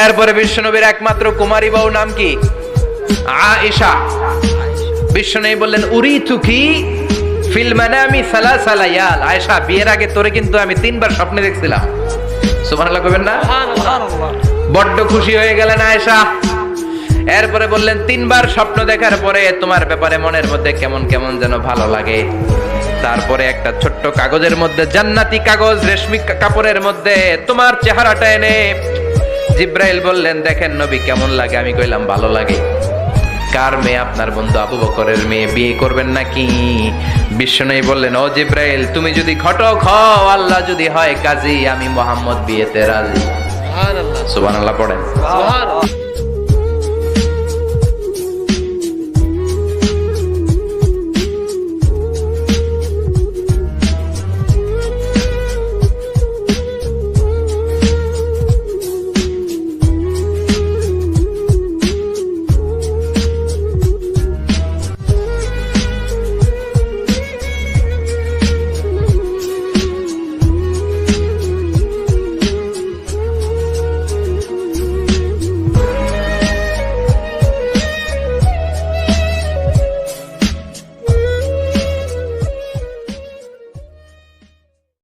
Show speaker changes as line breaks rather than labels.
এরপরে বিশ্বনবীর একমাত্র কুমারী বউ নাম কি? আয়েশা। বিশ্বনবী বললেন উরিতু কি ফিল মানামি সালাসা লায়াল। আয়েশা, বিয়ের আগে তোরে কিন্তু আমি 3 বার স্বপ্নে দেখছিলাম। সুবহানাল্লাহ কইবেন না?
সুবহানাল্লাহ।
বড্ড খুশি হয়ে গেলেন আয়েশা। এরপরে বললেন 3 বার স্বপ্ন দেখার পরে তোমার ব্যাপারে মনের মধ্যে কেমন কেমন যেন ভালো লাগে। তারপরে একটা ছোট্ট কাগজের মধ্যে, জান্নাতি কাগজ, রেশমি কাপড়ের মধ্যে তোমার চেহারাটা এনে জিব্রাইল বললেন দেখেন নবী কেমন লাগে। আমি কইলাম ভালো লাগে। কার মেয়ে? আপনার বন্ধু আবু বকরের মেয়ে, বিয়ে করবেন নাকি? বিশ্বনবী বললেন ও জিব্রাইল, তুমি যদি ঘটক হও, আল্লাহ যদি হয় কাজী, আমি মুহাম্মদ বিয়েতে রাজি।
সুবহানাল্লাহ।
সুবহানাল্লাহ পড়েন।
সুবহানাল্লাহ।